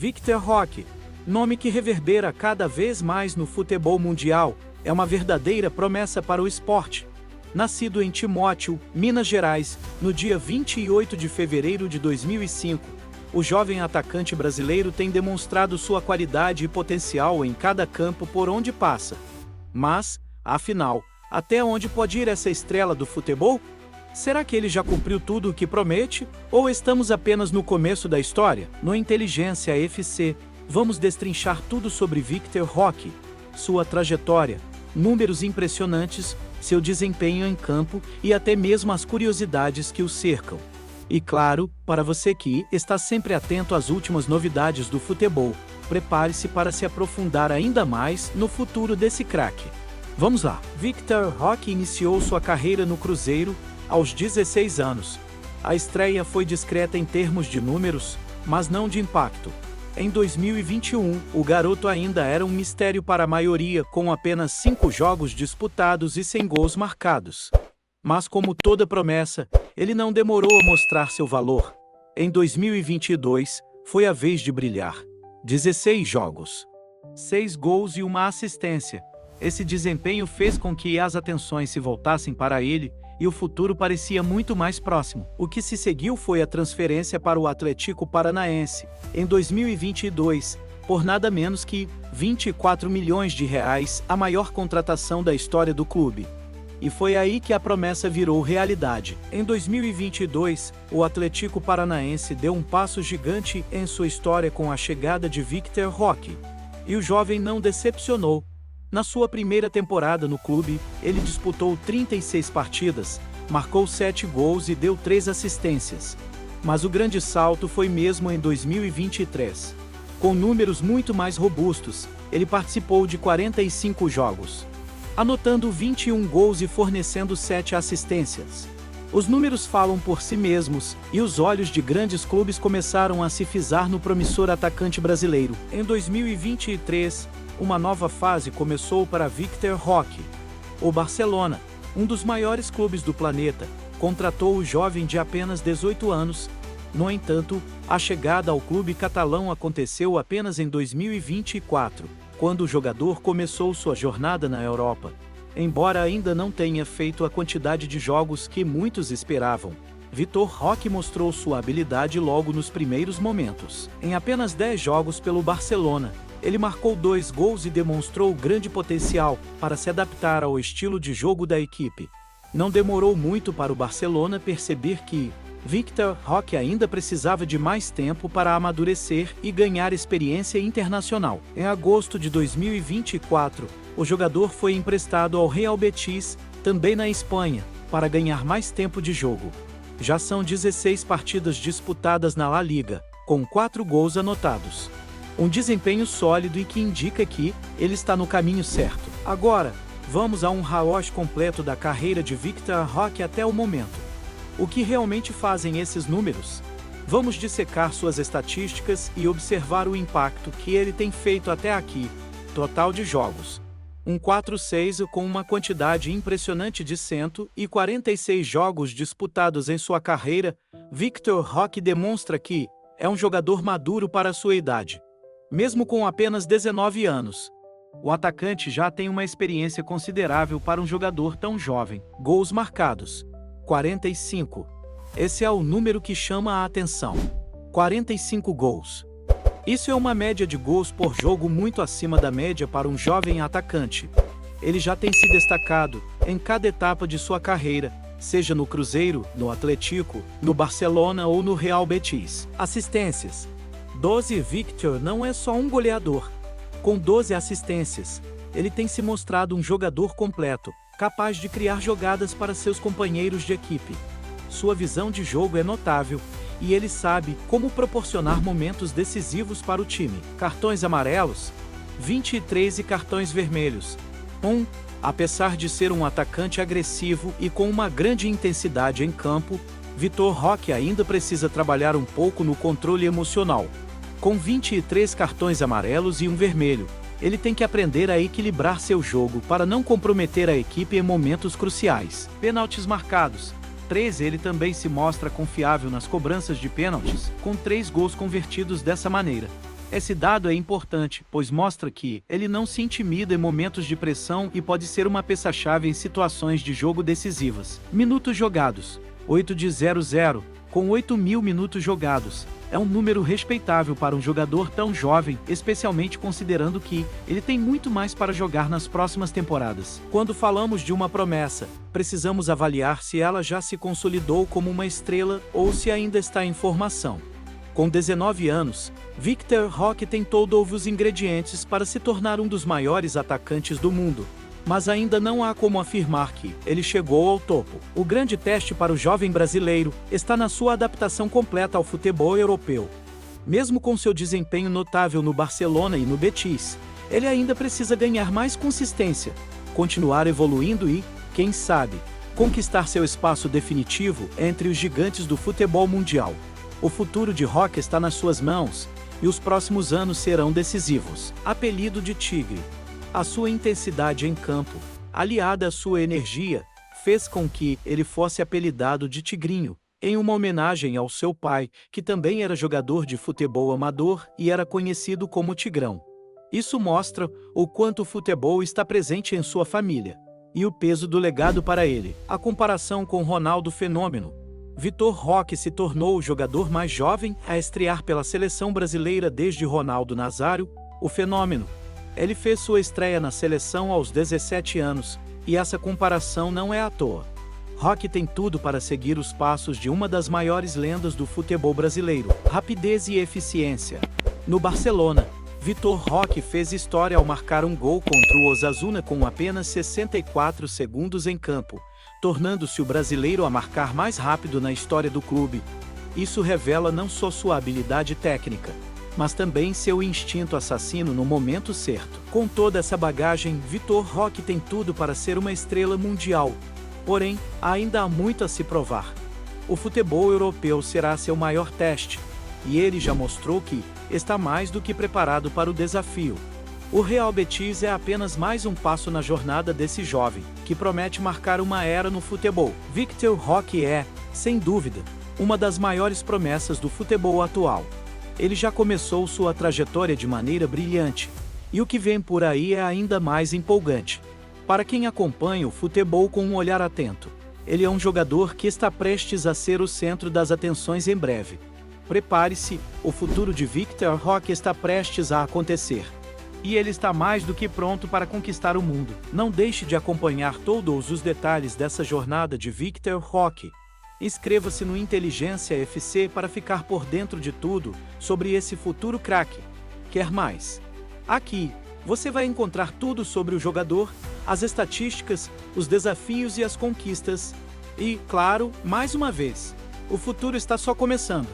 Victor Roque, nome que reverbera cada vez mais no futebol mundial, é uma verdadeira promessa para o esporte. Nascido em Timóteo, Minas Gerais, no dia 28 de fevereiro de 2005, o jovem atacante brasileiro tem demonstrado sua qualidade e potencial em cada campo por onde passa. Mas, afinal, até onde pode ir essa estrela do futebol? Será que ele já cumpriu tudo o que promete, ou estamos apenas no começo da história? No Inteligência FC, vamos destrinchar tudo sobre Victor Roque, sua trajetória, números impressionantes, seu desempenho em campo e até mesmo as curiosidades que o cercam. E claro, para você que está sempre atento às últimas novidades do futebol, prepare-se para se aprofundar ainda mais no futuro desse craque. Vamos lá! Victor Roque iniciou sua carreira no Cruzeiro aos 16 anos. A estreia foi discreta em termos de números, mas não de impacto. Em 2021, o garoto ainda era um mistério para a maioria, com apenas 5 jogos disputados e 100 gols marcados. Mas como toda promessa, ele não demorou a mostrar seu valor. Em 2022, foi a vez de brilhar. 16 jogos, 6 gols e uma assistência. Esse desempenho fez com que as atenções se voltassem para ele, e o futuro parecia muito mais próximo. O que se seguiu foi a transferência para o Atlético Paranaense, em 2022, por nada menos que R$24 milhões, a maior contratação da história do clube. E foi aí que a promessa virou realidade. Em 2022, o Atlético Paranaense deu um passo gigante em sua história com a chegada de Victor Roque. E o jovem não decepcionou. Na sua primeira temporada no clube, ele disputou 36 partidas, marcou 7 gols e deu 3 assistências. Mas o grande salto foi mesmo em 2023. Com números muito mais robustos, ele participou de 45 jogos, anotando 21 gols e fornecendo 7 assistências. Os números falam por si mesmos, e os olhos de grandes clubes começaram a se fisar no promissor atacante brasileiro. Em 2023, uma nova fase começou para Victor Roque. O Barcelona, um dos maiores clubes do planeta, contratou o jovem de apenas 18 anos. No entanto, a chegada ao clube catalão aconteceu apenas em 2024, quando o jogador começou sua jornada na Europa. Embora ainda não tenha feito a quantidade de jogos que muitos esperavam, Victor Roque mostrou sua habilidade logo nos primeiros momentos. Em apenas 10 jogos pelo Barcelona, ele marcou 2 gols e demonstrou grande potencial para se adaptar ao estilo de jogo da equipe. Não demorou muito para o Barcelona perceber que Victor Roque ainda precisava de mais tempo para amadurecer e ganhar experiência internacional. Em agosto de 2024, o jogador foi emprestado ao Real Betis, também na Espanha, para ganhar mais tempo de jogo. Já são 16 partidas disputadas na La Liga, com 4 gols anotados. Um desempenho sólido e que indica que ele está no caminho certo. Agora, vamos a um raio-x completo da carreira de Victor Roque até o momento. O que realmente fazem esses números? Vamos dissecar suas estatísticas e observar o impacto que ele tem feito até aqui. Total de jogos: 146, com uma quantidade impressionante de 146 jogos disputados em sua carreira. Victor Roque demonstra que é um jogador maduro para sua idade. Mesmo com apenas 19 anos, o atacante já tem uma experiência considerável para um jogador tão jovem. Gols marcados: 45. Esse é o número que chama a atenção. 45 gols. Isso é uma média de gols por jogo muito acima da média para um jovem atacante. Ele já tem se destacado em cada etapa de sua carreira, seja no Cruzeiro, no Atlético, no Barcelona ou no Real Betis. Assistências: 12. Victor não é só um goleador. Com 12 assistências, ele tem se mostrado um jogador completo, capaz de criar jogadas para seus companheiros de equipe. Sua visão de jogo é notável, e ele sabe como proporcionar momentos decisivos para o time. Cartões amarelos: 23 e cartões vermelhos: 1. Apesar de ser um atacante agressivo e com uma grande intensidade em campo, Victor Roque ainda precisa trabalhar um pouco no controle emocional. Com 23 cartões amarelos e um vermelho, ele tem que aprender a equilibrar seu jogo para não comprometer a equipe em momentos cruciais. Pênaltis marcados: 13. Ele também se mostra confiável nas cobranças de pênaltis, com 3 gols convertidos dessa maneira. Esse dado é importante, pois mostra que ele não se intimida em momentos de pressão e pode ser uma peça-chave em situações de jogo decisivas. Minutos jogados: 8 de 00, com 8.000 minutos jogados. É um número respeitável para um jogador tão jovem, especialmente considerando que ele tem muito mais para jogar nas próximas temporadas. Quando falamos de uma promessa, precisamos avaliar se ela já se consolidou como uma estrela ou se ainda está em formação. Com 19 anos, Victor Roque tem todos os ingredientes para se tornar um dos maiores atacantes do mundo. Mas ainda não há como afirmar que ele chegou ao topo. O grande teste para o jovem brasileiro está na sua adaptação completa ao futebol europeu. Mesmo com seu desempenho notável no Barcelona e no Betis, ele ainda precisa ganhar mais consistência, continuar evoluindo e, quem sabe, conquistar seu espaço definitivo entre os gigantes do futebol mundial. O futuro de Roque está nas suas mãos, e os próximos anos serão decisivos. Apelido de Tigre. A sua intensidade em campo, aliada à sua energia, fez com que ele fosse apelidado de Tigrinho, em uma homenagem ao seu pai, que também era jogador de futebol amador e era conhecido como Tigrão. Isso mostra o quanto o futebol está presente em sua família, e o peso do legado para ele. A comparação com Ronaldo Fenômeno. Vitor Roque se tornou o jogador mais jovem a estrear pela seleção brasileira desde Ronaldo Nazário, o Fenômeno. Ele fez sua estreia na seleção aos 17 anos, e essa comparação não é à toa. Roque tem tudo para seguir os passos de uma das maiores lendas do futebol brasileiro: rapidez e eficiência. No Barcelona, Vitor Roque fez história ao marcar um gol contra o Osasuna com apenas 64 segundos em campo, tornando-se o brasileiro a marcar mais rápido na história do clube. Isso revela não só sua habilidade técnica, mas também seu instinto assassino no momento certo. Com toda essa bagagem, Vitor Roque tem tudo para ser uma estrela mundial. Porém, ainda há muito a se provar. O futebol europeu será seu maior teste, e ele já mostrou que está mais do que preparado para o desafio. O Real Betis é apenas mais um passo na jornada desse jovem, que promete marcar uma era no futebol. Victor Roque é, sem dúvida, uma das maiores promessas do futebol atual. Ele já começou sua trajetória de maneira brilhante, e o que vem por aí é ainda mais empolgante. Para quem acompanha o futebol com um olhar atento, ele é um jogador que está prestes a ser o centro das atenções em breve. Prepare-se, o futuro de Victor Roque está prestes a acontecer. E ele está mais do que pronto para conquistar o mundo. Não deixe de acompanhar todos os detalhes dessa jornada de Victor Roque. Inscreva-se no Inteligência FC para ficar por dentro de tudo sobre esse futuro craque. Quer mais? Aqui, você vai encontrar tudo sobre o jogador, as estatísticas, os desafios e as conquistas. E, claro, mais uma vez, o futuro está só começando.